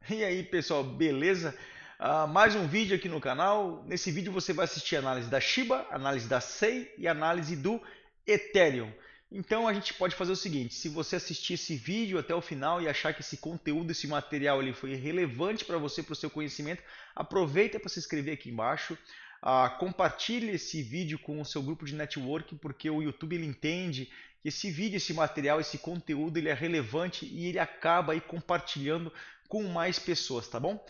E aí, pessoal, beleza? Mais um vídeo aqui no canal. Nesse vídeo você vai assistir a análise da Shiba, análise da SEI e análise do Ethereum. Então a gente pode fazer o seguinte: se você assistir esse vídeo até o final e achar que esse conteúdo, esse material ele foi relevante para você, para o seu conhecimento, aproveita para se inscrever aqui embaixo. Compartilhe esse vídeo com o seu grupo de network, porque o YouTube ele entende que esse vídeo, esse material, esse conteúdo ele é relevante e ele acaba aí compartilhando com mais pessoas, tá bom?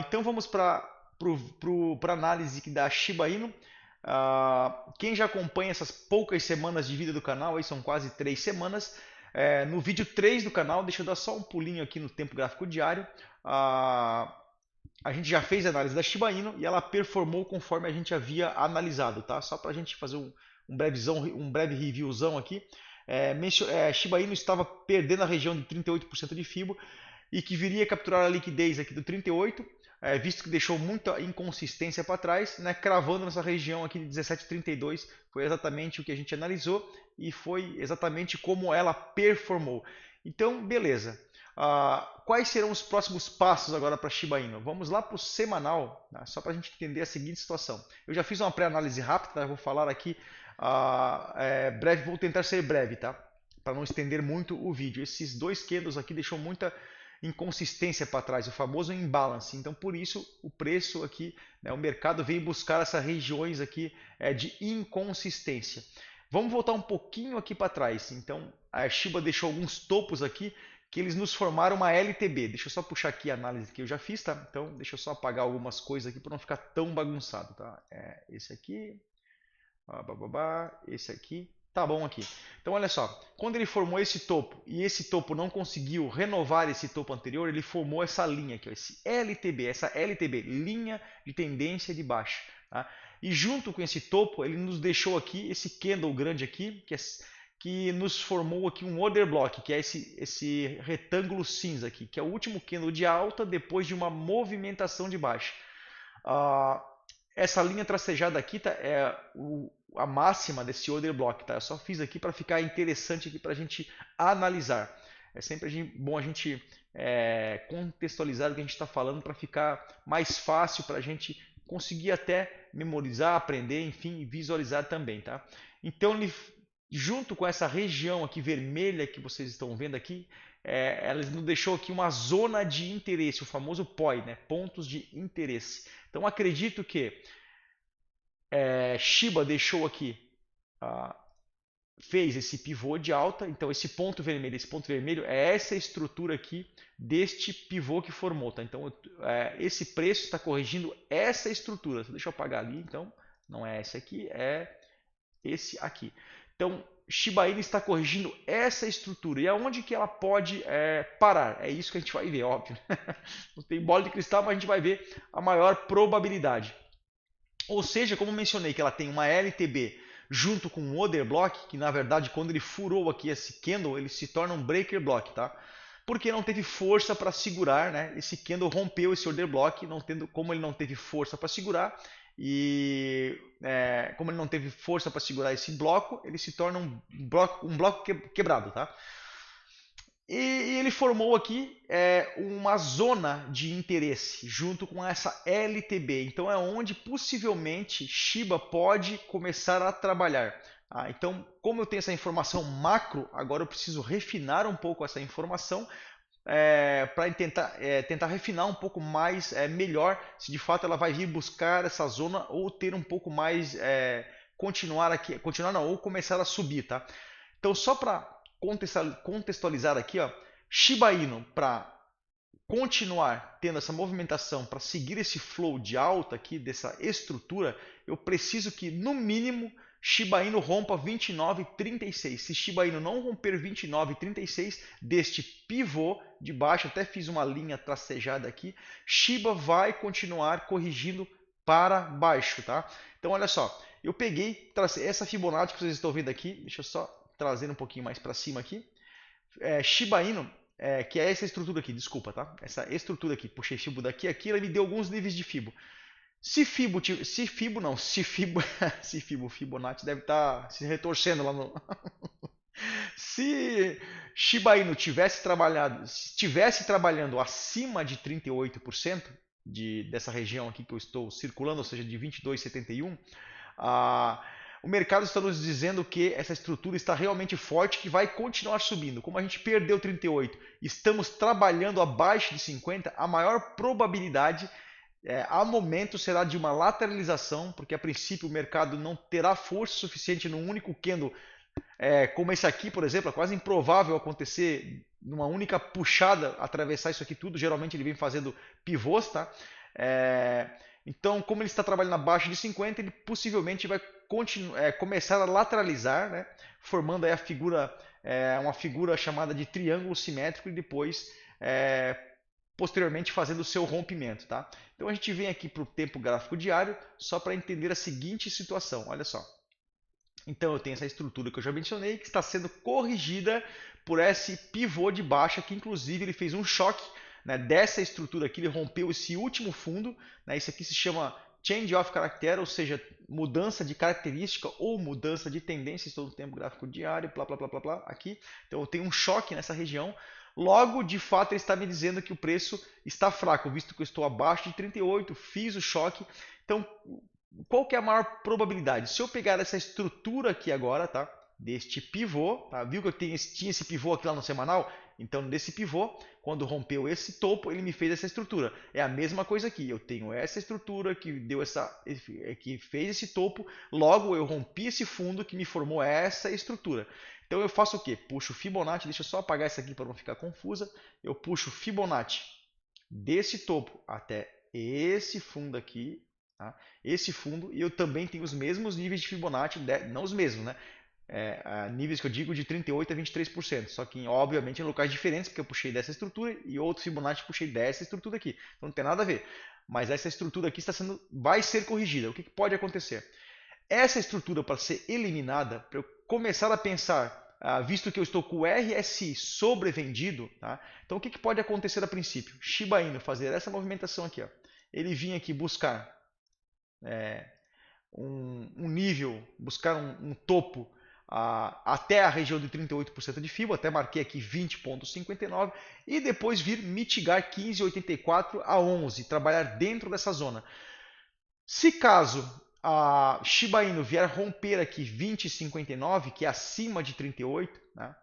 Então vamos para a análise da Shiba Inu. Quem já acompanha essas poucas semanas de vida do canal, aí são quase 3 semanas, no vídeo 3 do canal, deixa eu dar só um pulinho aqui no tempo gráfico diário. A gente já fez a análise da Shiba Inu e ela performou conforme a gente havia analisado, tá? Só para a gente fazer um breve reviewzão aqui. Shiba Inu estava perdendo a região de 38% de FIBO e que viria a capturar a liquidez aqui do 38, visto que deixou muita inconsistência para trás, né, cravando nessa região aqui de 17,32. Foi exatamente o que a gente analisou e foi exatamente como ela performou. Então, beleza. Quais serão os próximos passos agora para Shiba Inu? Vamos lá para o semanal, tá? Só para a gente entender a seguinte situação. Eu já fiz uma pré-análise rápida, tá? Eu vou falar aqui breve, vou tentar ser breve, tá? Para não estender muito o vídeo. Esses dois candles aqui deixou muita inconsistência para trás, o famoso imbalance. Então, por isso, o preço aqui, né, o mercado veio buscar essas regiões aqui de inconsistência. Vamos voltar um pouquinho aqui para trás. Então, a Shiba deixou alguns topos aqui que eles nos formaram uma LTB. Deixa eu só puxar aqui a análise que eu já fiz, tá? Então, deixa eu só apagar algumas coisas aqui para não ficar tão bagunçado, tá? Esse aqui, esse aqui, tá bom aqui. Então olha só, quando ele formou esse topo e esse topo não conseguiu renovar esse topo anterior, ele formou essa linha aqui, ó, esse LTB, essa LTB, linha de tendência de baixa. Tá? E junto com esse topo, ele nos deixou aqui esse candle grande aqui, que nos formou aqui um order block, que é esse retângulo cinza aqui, que é o último candle de alta depois de uma movimentação de baixa. Ah, essa linha tracejada aqui tá, a máxima desse order block, tá? Eu só fiz aqui para ficar interessante aqui para a gente analisar. É sempre bom a gente contextualizar o que a gente está falando para ficar mais fácil para a gente conseguir até memorizar, aprender, enfim, visualizar também, tá? Então, junto com essa região aqui vermelha que vocês estão vendo aqui, ela nos deixou aqui uma zona de interesse, o famoso POI, né? Pontos de interesse. Então acredito que Shiba deixou aqui, ah, fez esse pivô de alta, então esse ponto vermelho é essa estrutura aqui deste pivô que formou, tá? Então esse preço está corrigindo essa estrutura. Deixa eu apagar ali, então não é esse aqui, é esse aqui. Então Shiba Inu está corrigindo essa estrutura. E aonde que ela pode parar? É isso que a gente vai ver, óbvio. Não tem bola de cristal, mas a gente vai ver a maior probabilidade. Ou seja, como mencionei que ela tem uma LTB junto com um order block, que na verdade quando ele furou aqui esse candle, ele se torna um breaker block, tá? Porque não teve força para segurar, né? Esse candle rompeu esse order block, como ele não teve força para segurar, e como ele não teve força para segurar esse bloco, ele se torna um bloco quebrado, tá? E ele formou aqui uma zona de interesse junto com essa LTB. Então é onde possivelmente Shiba pode começar a trabalhar. Então, como eu tenho essa informação macro, agora eu preciso refinar um pouco essa informação para tentar refinar um pouco mais melhor se de fato ela vai vir buscar essa zona ou ter um pouco mais continuar não, ou começar a subir, tá? Então só para contextualizar aqui, ó, Shiba Inu para continuar tendo essa movimentação, para seguir esse flow de alta aqui dessa estrutura, eu preciso que no mínimo Shiba Inu rompa 29,36. Se Shiba Inu não romper 29,36 deste pivô de baixo, até fiz uma linha tracejada aqui, Shiba vai continuar corrigindo para baixo, tá? Então olha só, eu peguei essa Fibonacci que vocês estão vendo aqui, deixa eu só trazer um pouquinho mais para cima aqui. Shiba Inu, que é essa estrutura aqui, desculpa, tá? Essa estrutura aqui, puxei Fibo daqui, aqui ela me deu alguns níveis de Fibo. Se Fibo, Fibonacci deve estar se retorcendo lá no, Se Shiba Inu estivesse trabalhando acima de 38% dessa região aqui que eu estou circulando, ou seja, de 22,71, ah, o mercado está nos dizendo que essa estrutura está realmente forte, que vai continuar subindo. Como a gente perdeu 38, estamos trabalhando abaixo de 50, a maior probabilidade a momento será de uma lateralização, porque a princípio o mercado não terá força suficiente num único candle como esse aqui, por exemplo. É quase improvável acontecer numa única puxada atravessar isso aqui tudo. Geralmente ele vem fazendo pivôs, tá? É, então, como ele está trabalhando abaixo de 50, ele possivelmente vai começar a lateralizar, né? Formando aí uma figura chamada de triângulo simétrico e depois posteriormente fazendo o seu rompimento, tá? Então a gente vem aqui para o tempo gráfico diário só para entender a seguinte situação. Olha só. Então eu tenho essa estrutura que eu já mencionei, que está sendo corrigida por esse pivô de baixa, que inclusive ele fez um choque, né, dessa estrutura aqui, ele rompeu esse último fundo, né, isso aqui se chama Change of Character, ou seja, mudança de característica ou mudança de tendência. Estou no tempo gráfico diário, blá blá blá blá blá, aqui. Então eu tenho um choque nessa região. Logo, de fato, ele está me dizendo que o preço está fraco, visto que eu estou abaixo de 38, fiz o choque. Então, qual que é a maior probabilidade? Se eu pegar essa estrutura aqui agora, tá? Deste pivô, tá? Viu que eu tinha esse pivô aqui lá no semanal? Então, desse pivô, quando rompeu esse topo, ele me fez essa estrutura. É a mesma coisa aqui. Eu tenho essa estrutura que que fez esse topo. Logo, eu rompi esse fundo que me formou essa estrutura. Então, eu faço o quê? Puxo o Fibonacci. Deixa eu só apagar isso aqui para não ficar confusa. Eu puxo o Fibonacci desse topo até esse fundo aqui, tá? Esse fundo, e eu também tenho os mesmos níveis de Fibonacci, não os mesmos, né? Níveis que eu digo de 38% a 23%, só que obviamente em locais diferentes, porque eu puxei dessa estrutura e outro Fibonacci puxei dessa estrutura aqui. Então não tem nada a ver. Mas essa estrutura aqui vai ser corrigida. O que pode acontecer? Essa estrutura, para ser eliminada, para eu começar a pensar, visto que eu estou com o RSI sobrevendido, tá? Então o que pode acontecer a princípio? Shiba Inu fazer essa movimentação aqui, ó. Ele vinha aqui buscar um nível, buscar um topo até a região de 38% de FIBO, até marquei aqui 20,59 e depois vir mitigar 15,84 a 11, trabalhar dentro dessa zona. Se caso a Shiba Inu vier romper aqui 20,59, que é acima de 38, né,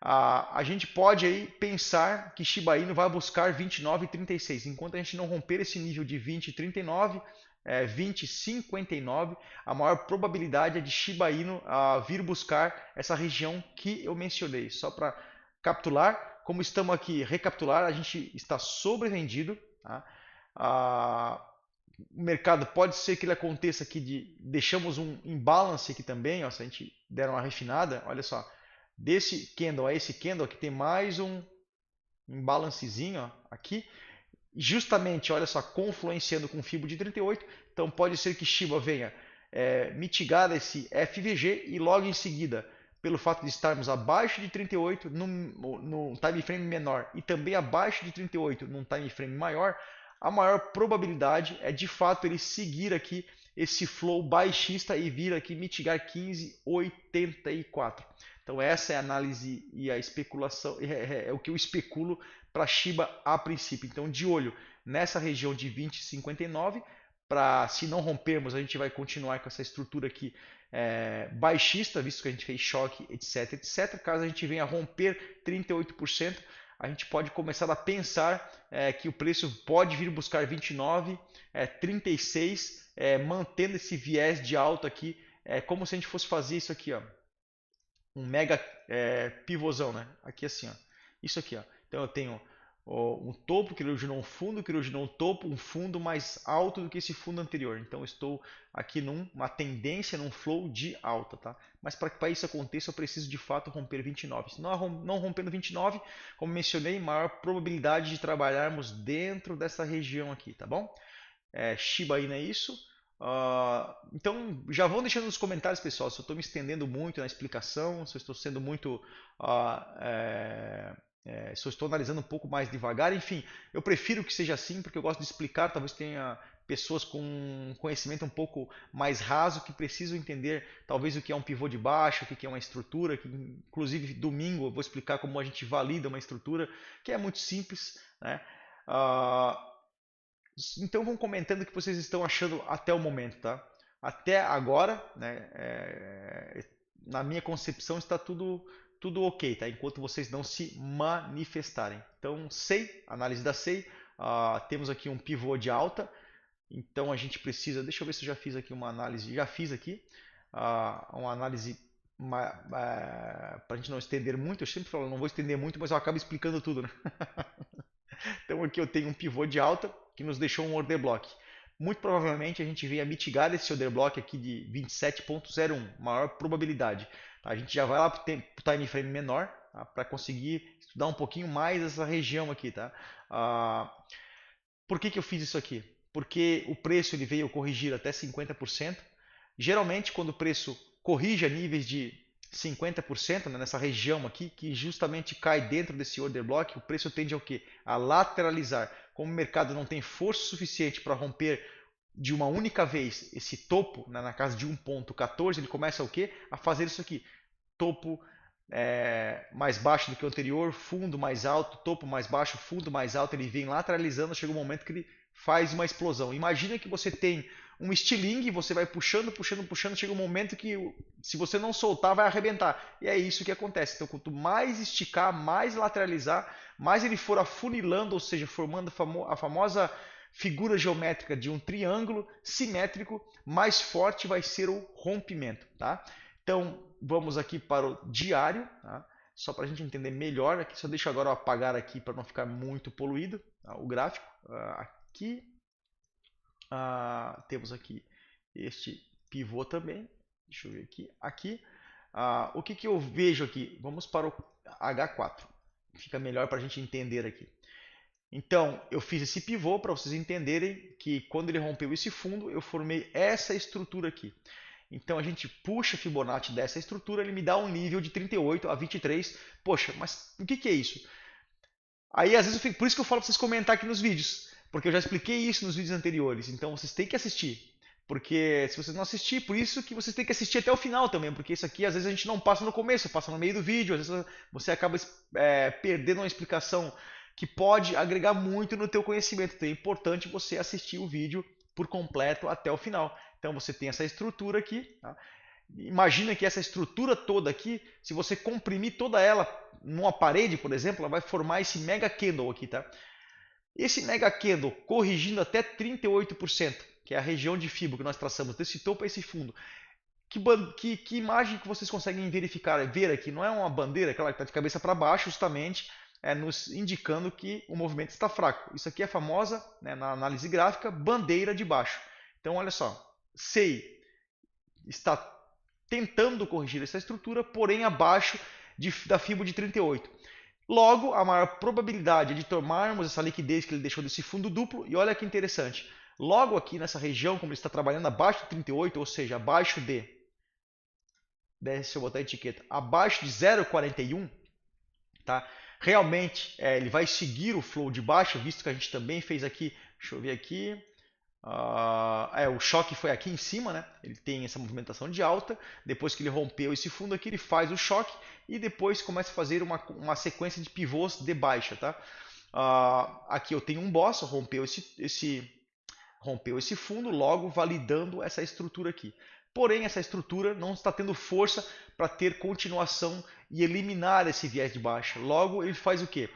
a gente pode aí pensar que Shiba Inu vai buscar 29,36. Enquanto a gente não romper esse nível de 20,39, 20,59, a maior probabilidade é de Shiba Inu vir buscar essa região que eu mencionei. Só para capturar, como estamos aqui, recapitular, a gente está sobrevendido, tá? O mercado pode ser que ele aconteça aqui deixamos um imbalance aqui também, ó, se a gente der uma refinada, olha só, desse candle a esse candle aqui tem mais um imbalancezinho, ó, aqui, justamente, olha só, confluenciando com o Fibo de 38, então pode ser que Shiba venha mitigar esse FVG e logo em seguida, pelo fato de estarmos abaixo de 38 num time frame menor e também abaixo de 38 num time frame maior, a maior probabilidade é de fato ele seguir aqui esse flow baixista e vir aqui mitigar 15,84. Então essa é a análise e a especulação, é o que eu especulo para Shiba a princípio. Então de olho nessa região de 20,59, para se não rompermos a gente vai continuar com essa estrutura aqui baixista, visto que a gente fez choque, etc, etc. Caso a gente venha romper 38%, a gente pode começar a pensar que o preço pode vir buscar 29, 36, mantendo esse viés de alta aqui, como se a gente fosse fazer isso aqui, ó, um mega pivôzão, né? Aqui assim, ó, isso aqui, ó. Então eu tenho um topo que originou um fundo, que originou um topo, um fundo mais alto do que esse fundo anterior. Então eu estou aqui numa tendência, num flow de alta, tá? Mas para isso aconteça, eu preciso de fato romper 29. Se não rompendo 29, como mencionei, maior probabilidade de trabalharmos dentro dessa região aqui, tá bom? Shiba Inu é isso. Então já vão deixando nos comentários, pessoal, se eu estou me estendendo muito na explicação, se eu estou sendo muito Se eu estou analisando um pouco mais devagar, enfim, eu prefiro que seja assim porque eu gosto de explicar. Talvez tenha pessoas com conhecimento um pouco mais raso que precisam entender talvez o que é um pivô de baixo, o que é uma estrutura, que inclusive domingo eu vou explicar como a gente valida uma estrutura, que é muito simples, né? Ah, então vão comentando o que vocês estão achando até o momento, tá? Até agora, né, na minha concepção está tudo ok, tá? Enquanto vocês não se manifestarem. Então, SEI, análise da SEI, temos aqui um pivô de alta, então a gente precisa, deixa eu ver se eu já fiz aqui uma análise, já fiz aqui, uma análise para a gente não estender muito, eu sempre falo, não vou estender muito, mas eu acabo explicando tudo, né? Então aqui eu tenho um pivô de alta que nos deixou um order block. Muito provavelmente a gente venha mitigar esse order block aqui de 27.01, maior probabilidade. Tá? A gente já vai lá para o time frame menor, tá? Para conseguir estudar um pouquinho mais essa região aqui. Tá? Por que eu fiz isso aqui? Porque o preço ele veio corrigir até 50%. Geralmente quando o preço corrige a níveis de 50%, né, nessa região aqui, que justamente cai dentro desse order block, o preço tende ao quê? A lateralizar. Como o mercado não tem força suficiente para romper de uma única vez esse topo, né, na casa de 1.14, ele começa o quê? A fazer isso aqui. Topo mais baixo do que o anterior, fundo mais alto, topo mais baixo, fundo mais alto, ele vem lateralizando, chega um momento que ele faz uma explosão. Imagina que você tem um estilingue, você vai puxando, puxando, puxando, chega um momento que se você não soltar vai arrebentar. E é isso que acontece. Então quanto mais esticar, mais lateralizar, mais ele for afunilando, ou seja, formando a famosa figura geométrica de um triângulo simétrico, mais forte vai ser o rompimento, tá? Então, vamos aqui para o diário, tá? Só para a gente entender melhor. Aqui, só deixa agora eu apagar aqui para não ficar muito poluído, tá? O gráfico. Aqui temos aqui este pivô também. Deixa eu ver aqui. Aqui, o que eu vejo aqui? Vamos para o H4. Fica melhor para a gente entender aqui. Então, eu fiz esse pivô para vocês entenderem que quando ele rompeu esse fundo, eu formei essa estrutura aqui. Então a gente puxa Fibonacci dessa estrutura, ele me dá um nível de 38 a 23. Poxa, mas o que é isso? Aí às vezes por isso que eu falo para vocês comentar aqui nos vídeos, porque eu já expliquei isso nos vídeos anteriores. Então vocês têm que assistir, porque se vocês não assistir, por isso que vocês têm que assistir até o final também, porque isso aqui às vezes a gente não passa no começo, passa no meio do vídeo, às vezes você acaba perdendo uma explicação que pode agregar muito no teu conhecimento. Então é importante você assistir o vídeo por completo até o final. Então você tem essa estrutura aqui. Tá? Imagina que essa estrutura toda aqui, se você comprimir toda ela numa parede, por exemplo, ela vai formar esse mega candle aqui. Tá? Esse mega candle corrigindo até 38%, que é a região de Fibo que nós traçamos desse topo a esse fundo. Que imagem que vocês conseguem verificar, ver aqui? Não é uma bandeira, aquela que está de cabeça para baixo, justamente nos indicando que o movimento está fraco. Isso aqui é a famosa, né, na análise gráfica, bandeira de baixo. Então, olha só, SEI está tentando corrigir essa estrutura, porém abaixo da Fibo de 38. Logo, a maior probabilidade é de tomarmos essa liquidez que ele deixou desse fundo duplo, e olha que interessante, logo aqui nessa região, como ele está trabalhando abaixo de 38, ou seja, abaixo deixa eu botar a etiqueta, abaixo de 0,41, tá? Realmente ele vai seguir o flow de baixo, visto que a gente também fez aqui, deixa eu ver aqui, o choque foi aqui em cima, né? Ele tem essa movimentação de alta, depois que ele rompeu esse fundo aqui, ele faz o choque e depois começa a fazer uma sequência de pivôs de baixa, tá? Aqui eu tenho um boss, rompeu esse fundo, logo validando essa estrutura aqui. Porém, essa estrutura não está tendo força para ter continuação e eliminar esse viés de baixa. Logo, ele faz o quê?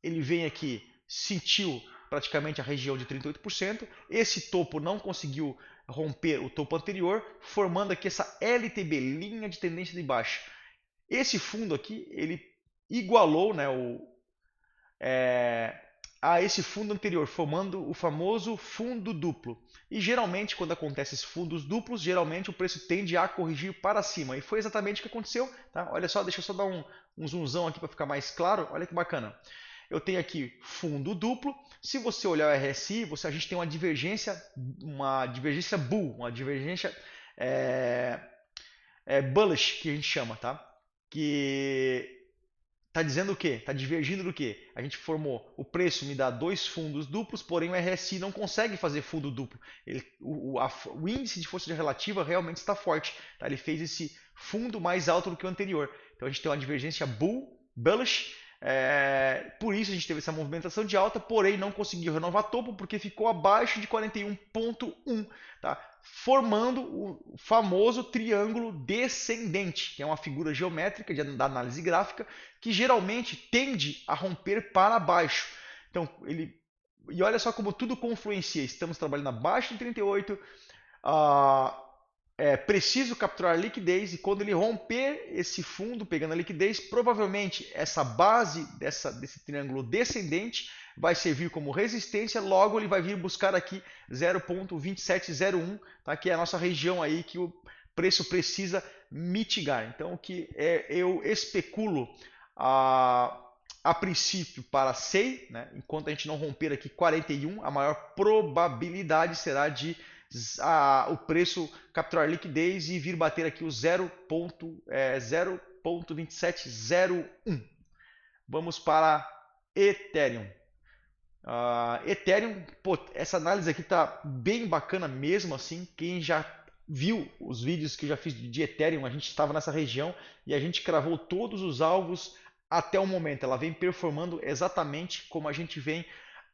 Ele vem aqui, sentiu praticamente a região de 38%, esse topo não conseguiu romper o topo anterior, formando aqui essa LTB, linha de tendência de baixa. Esse fundo aqui, ele igualou, né, a esse fundo anterior, formando o famoso fundo duplo. E geralmente, quando acontece esses fundos duplos, geralmente o preço tende a corrigir para cima. E foi exatamente o que aconteceu. Tá? Olha só, deixa eu só dar um zoomzão aqui para ficar mais claro. Olha que bacana. Eu tenho aqui fundo duplo. Se você olhar o RSI, a gente tem uma divergência bull, uma divergência bullish, que a gente chama, tá? Que Está dizendo o quê? Está divergindo do quê? A gente formou, o preço me dá dois fundos duplos, porém o RSI não consegue fazer fundo duplo. O índice de força relativa realmente está forte. Tá? Ele fez esse fundo mais alto do que o anterior. Então a gente tem uma divergência bullish. Por isso a gente teve essa movimentação de alta, porém não conseguiu renovar topo porque ficou abaixo de 41,1, tá? Formando o famoso triângulo descendente, que é uma figura geométrica da análise gráfica que geralmente tende a romper para baixo. Então, e olha só como tudo confluencia. Estamos trabalhando abaixo de 38, preciso capturar liquidez e quando ele romper esse fundo pegando a liquidez, provavelmente essa base desse triângulo descendente vai servir como resistência, logo ele vai vir buscar aqui 0,2701, tá? Que é a nossa região aí que o preço precisa mitigar. Então o que eu especulo a princípio para SEI, né? Enquanto a gente não romper aqui 41, a maior probabilidade será de o preço capturar liquidez e vir bater aqui o 0,2701. Vamos para Ethereum. Ethereum, pô, essa análise aqui tá bem bacana mesmo assim. Quem já viu os vídeos que eu já fiz de Ethereum, a gente estava nessa região e a gente cravou todos os alvos até o momento. Ela vem performando exatamente como a gente vem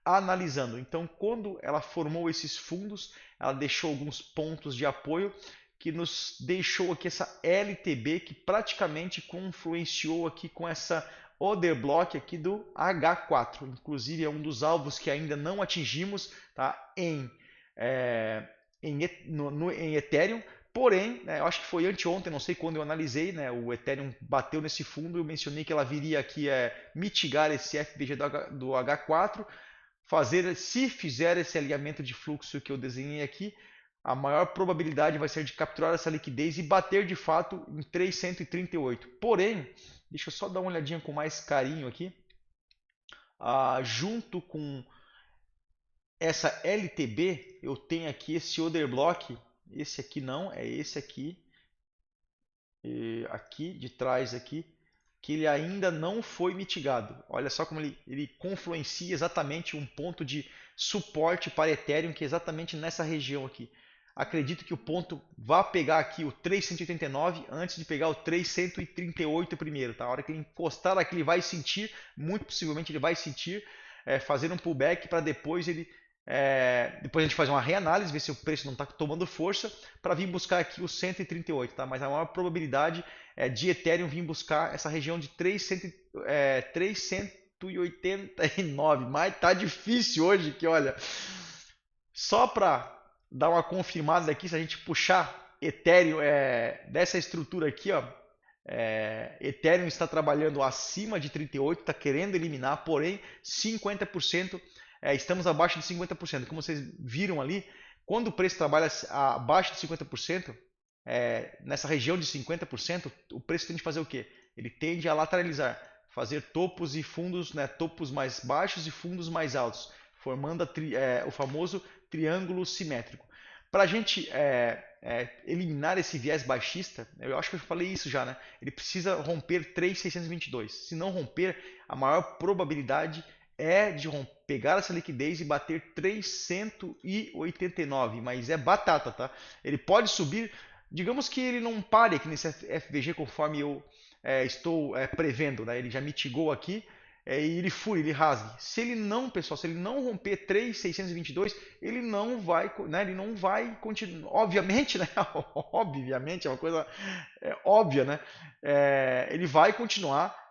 analisando. Então, quando ela formou esses fundos, ela deixou alguns pontos de apoio que nos deixou aqui essa LTB que praticamente confluenciou aqui com essa order block aqui do H4. Inclusive é um dos alvos que ainda não atingimos, tá? em Ethereum. Porém, né, eu acho que foi anteontem, não sei quando eu analisei, né, o Ethereum bateu nesse fundo, eu mencionei que ela viria aqui mitigar esse FBG do H4, se fizer esse alinhamento de fluxo que eu desenhei aqui, a maior probabilidade vai ser de capturar essa liquidez e bater de fato em 338. Porém, deixa eu só dar uma olhadinha com mais carinho aqui. Junto com essa LTB, eu tenho aqui esse order block. Esse aqui não, é esse aqui. Aqui de trás aqui, que ele ainda não foi mitigado. Olha só como ele confluencia exatamente um ponto de suporte para Ethereum, que é exatamente nessa região aqui. Acredito que o ponto vai pegar aqui o 389 antes de pegar o 338 primeiro. Tá? A hora que ele encostar aqui, ele vai sentir, muito possivelmente ele vai sentir, fazer um pullback para depois ele... depois a gente faz uma reanálise, ver se o preço não está tomando força, para vir buscar aqui o 138, tá? Mas a maior probabilidade é de Ethereum vir buscar essa região de 389, mas tá difícil hoje, que olha, só para dar uma confirmada aqui, se a gente puxar Ethereum dessa estrutura aqui, ó, Ethereum está trabalhando acima de 38, está querendo eliminar, porém 50%. Estamos abaixo de 50%. Como vocês viram ali, quando o preço trabalha abaixo de 50%, nessa região de 50%, o preço tende a fazer o quê? Ele tende a lateralizar, fazer topos e fundos, né, topos mais baixos e fundos mais altos, formando o famoso triângulo simétrico. Para a gente eliminar esse viés baixista, eu acho que eu falei isso já, né? Ele precisa romper 3.622. Se não romper, a maior probabilidade é de pegar essa liquidez e bater 389, mas é batata, tá? Ele pode subir, digamos que ele não pare aqui nesse FVG conforme eu estou prevendo, né? Ele já mitigou aqui e ele fure, ele rasgue. Se ele não, pessoal, se ele não romper 3.622, ele não vai, né? Ele não vai continuar, obviamente, né? Obviamente, é uma coisa óbvia, né? Ele vai continuar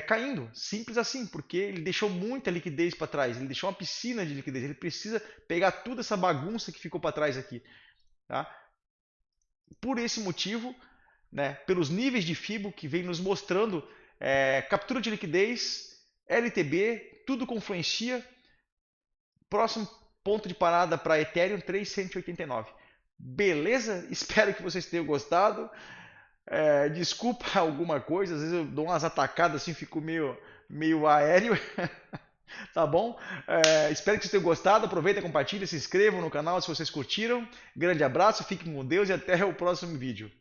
caindo, simples assim, porque ele deixou muita liquidez para trás, ele deixou uma piscina de liquidez, ele precisa pegar toda essa bagunça que ficou para trás aqui, tá? Por esse motivo, né, pelos níveis de FIBO que vem nos mostrando, captura de liquidez, LTB, tudo confluencia, próximo ponto de parada para Ethereum 3.189. Beleza? Espero que vocês tenham gostado. Desculpa alguma coisa, às vezes eu dou umas atacadas assim, fico meio aéreo. Tá bom? Espero que vocês tenham gostado. Aproveitem, compartilhem, se inscrevam no canal se vocês curtiram. Grande abraço, fiquem com Deus e até o próximo vídeo.